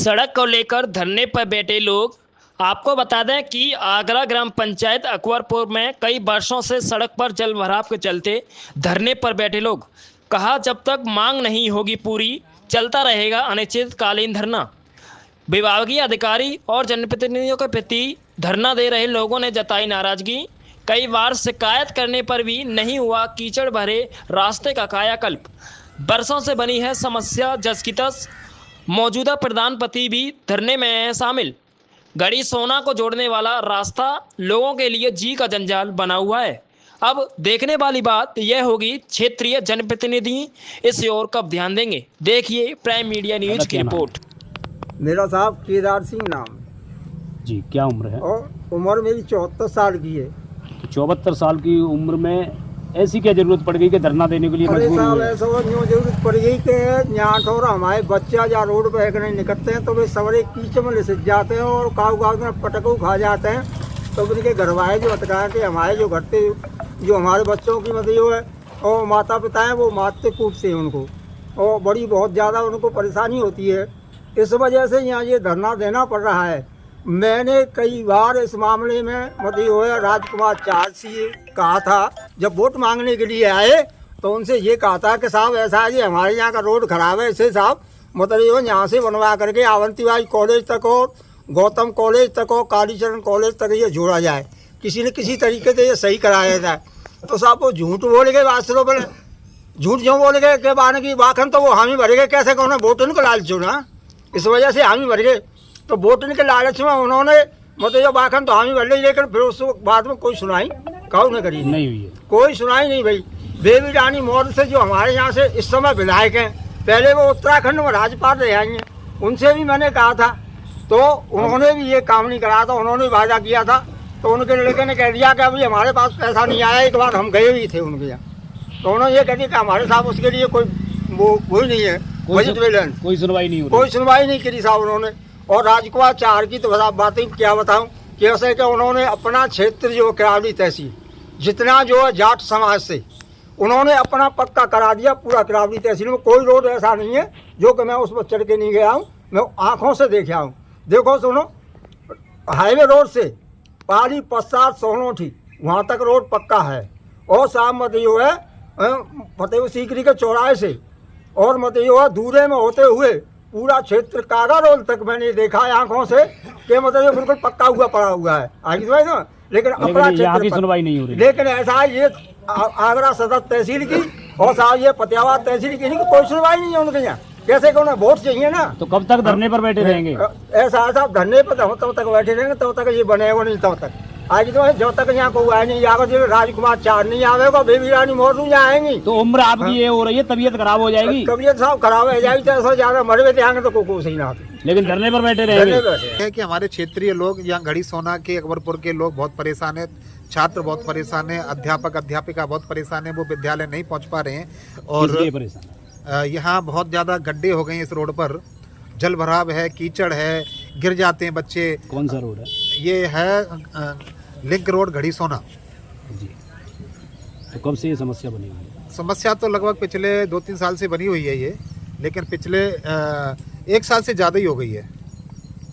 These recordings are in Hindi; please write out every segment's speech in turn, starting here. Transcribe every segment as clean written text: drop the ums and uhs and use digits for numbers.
सड़क को लेकर धरने पर बैठे लोग। आपको बता दें कि आगरा ग्राम पंचायत अकबरपुर में कई वर्षों से सड़क पर जल भराव के चलते धरने पर बैठे लोग। कहा जब तक मांग नहीं होगी पूरी चलता रहेगा अनिश्चितकालीन धरना। विभागीय अधिकारी और जनप्रतिनिधियों के प्रति धरना दे रहे लोगों ने जताई नाराजगी। कई बार शिकायत करने पर भी नहीं हुआ कीचड़ भरे रास्ते का कायाकल्प। बरसों से बनी है समस्या जस की तस। मौजूदा प्रधानपति भी धरने में है शामिल। गढ़ी सोना को जोड़ने वाला रास्ता लोगों के लिए जी का जंजाल बना हुआ है। अब देखने वाली बात यह होगी क्षेत्रीय जनप्रतिनिधि इस ओर कब ध्यान देंगे। देखिए प्राइम मीडिया न्यूज की रिपोर्ट। मेरा साहब केदार सिंह नाम जी। क्या उम्र है? और उम्र मेरी 74 साल की है। 74 साल की उम्र में ऐसी क्या जरूरत पड़ गई कि धरना देने के लिए मजबूर हुए? ऐसा यूँ जरूरत पड़ गई कि यहाँ थोड़ा हमारे बच्चा या रोड पे नहीं निकलते हैं तो वे सवरे कीचड़ में लिस जाते हैं और काऊ में पटकू खा जाते हैं। तो उनके घर वाले जो बताया कि हमारे जो घर पे जो हमारे बच्चों की मतलब है और माता पिता हैं वो मारते कूटते हैं उनको और बड़ी बहुत ज़्यादा उनको परेशानी होती है। इस वजह से यहाँ ये धरना देना पड़ रहा है। मैंने कई बार इस मामले में मतलब राजकुमार चार से कहा था, जब वोट मांगने के लिए आए तो उनसे ये कहा था कि साहब ऐसा है जी हमारे यहाँ का रोड खराब है, इसे साहब मतलब यहाँ से बनवा करके आवंतीबाई कॉलेज तक और गौतम कॉलेज तक और कालीचरण कॉलेज तक ये जोड़ा जाए, किसी न किसी तरीके से ये सही कराया जाए। तो साहब वो झूठ बोल गए, वास्तव में झूठ क्यों बोल गए के बाने की बाखन तो वो हामी भर गए कैसे कौन वोट इनको लालच ना, इस वजह से हामी भर गए। तो वोट के लालच में उन्होंने मतलब बाखन तो हामी भर ली, लेकिन फिर उस बाद में कोई सुनाई काऊ न करी, नहीं हुई है, कोई सुनाई नहीं भाई। बेबी रानी मौर्य से जो हमारे यहाँ से इस समय विधायक हैं, पहले वो उत्तराखंड में राज्यपाल रहे हैं, उनसे भी मैंने कहा था तो उन्होंने भी ये काम नहीं करा था, उन्होंने वादा किया था। तो उनके लड़के ने कह दिया कि अभी हमारे पास पैसा नहीं आया। एक बार हम गए भी थे उनके यहाँ, तो उन्होंने ये कह दिया कि हमारे साथ उसके लिए कोई वो नहीं है, कोई सुनवाई नहीं हो रही, कोई सुनवाई नहीं करी साहब उन्होंने। और राजकुमार चार की तो बातें क्या बताऊं कि ऐसे कि उन्होंने अपना क्षेत्र जो करावली तहसील जितना जो है जाट समाज से उन्होंने अपना पक्का करा दिया। पूरा करावली तहसील में कोई रोड ऐसा नहीं है जो कि मैं उस पर चढ़ के नहीं गया हूँ, मैं आँखों से देखा हूँ। देखो सुनो, हाईवे रोड से पाली पश्चात सोहनोठी वहाँ तक रोड पक्का है। और साहब मत जो है फतेह सीकरी के चौराहे से और मत जो है दूरे में होते हुए पूरा क्षेत्र कागा रोड तक मैंने देखा है आंखों से कि मतलब ये बिल्कुल पक्का हुआ पड़ा हुआ है। आगे सुनाई ना, लेकिन अपना क्षेत्र सुनवाई नहीं हो रही। लेकिन ऐसा है ये आगरा सदर तहसील की और साहब ये फतेहाबाद तहसील की कोई सुनवाई नहीं है उनके यहाँ। कैसे उन्हें वोट चाहिए ना। तो कब तक धरने पर बैठे रहेंगे? ऐसा है साहब, धरने पर तब तक बैठे रहेंगे तब तक ये बनेगा नहीं, तब तक आगे तो जब तक यहाँ को आए नहीं आगे जो राजकुमार चार नहीं आवेगा, बेबी रानी मौर्य नहीं आएंगी। तो उम्र आपकी ये हो रही है, तबीयत खराब हो जाएगी। तबीयत साहब खराब हो जाएगी तो ऐसा ज्यादा मरे हुए आएंगे तो कोई सही ना आते, लेकिन धरने पर बैठे रहेंगे। है कि हमारे क्षेत्रीय लोग यहाँ गढ़ी सोना के अकबरपुर के लोग बहुत परेशान है, छात्र बहुत परेशान है, अध्यापक अध्यापिका बहुत परेशान है, वो विद्यालय नहीं पहुँच पा रहे हैं। और यहाँ बहुत ज़्यादा गड्ढे हो गए हैं, इस रोड पर जल भराव है, कीचड़ है, गिर जाते हैं बच्चे। कौन सा रोड है? ये है लिंक रोड गढ़ी सोना जी। तो कब से ये समस्या बनी हुई है? समस्या तो लगभग पिछले 2-3 साल से बनी हुई है ये, लेकिन पिछले 1 साल से ज़्यादा ही हो गई है।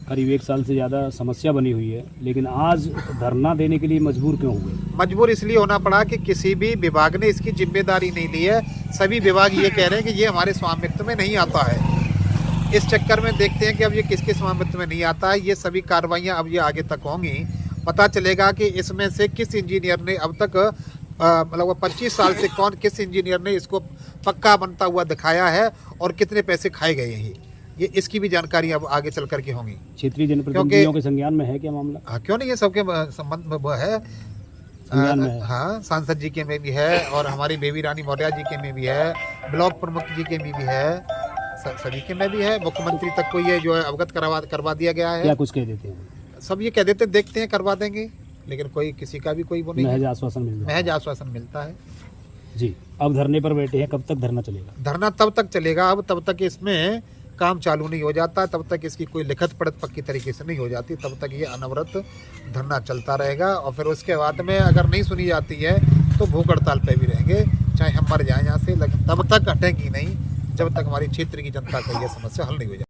करीब 1 साल से ज़्यादा समस्या बनी हुई है, लेकिन आज धरना देने के लिए मजबूर क्यों हुए? मजबूर इसलिए होना पड़ा कि किसी भी विभाग ने इसकी जिम्मेदारी नहीं ली है। सभी विभाग ये कह रहे हैं कि ये हमारे स्वामित्व में नहीं आता है। इस चक्कर में देखते हैं कि अब ये किसके स्वामित्व में नहीं आता है। ये सभी कार्रवाइयाँ अब ये आगे तक होंगी, पता चलेगा कि इसमें से किस इंजीनियर ने अब तक मतलब 25 साल से किस इंजीनियर ने इसको पक्का बनता हुआ दिखाया है और कितने पैसे खाए गए हैं। ये इसकी भी जानकारी अब आगे चल करके होंगी। क्षेत्रीय जनप्रतिनिधियों के संज्ञान में है क्या मामला? हाँ, क्यों नहीं है, सबके संबंध में है, संज्ञान में है। हाँ, सांसद जी के में भी है और हमारी बेबी रानी मौर्य जी के में भी है, ब्लॉक प्रमुख जी के में भी है, सभी के में भी है। मुख्यमंत्री तक को ये जो है अवगत करवा दिया गया है। क्या कुछ कह देते हैं? सब ये कह देते देखते हैं करवा देंगे, लेकिन कोई किसी का भी कोई वो नहीं, महज आश्वासन मिलता है जी। अब धरने पर बैठे हैं, कब तक धरना चलेगा? धरना तब तक चलेगा, अब तब तक इसमें काम चालू नहीं हो जाता, तब तक इसकी कोई लिखित पढ़त पक्की तरीके से नहीं हो जाती, तब तक ये अनवरत धरना चलता रहेगा। और फिर उसके बाद में अगर नहीं सुनी जाती है तो भूख हड़ताल पे भी रहेंगे, चाहे हम मर जाएं यहाँ से, लेकिन तब तक हटेंगी नहीं जब तक हमारी क्षेत्र की जनता का ये समस्या हल नहीं हो जाए।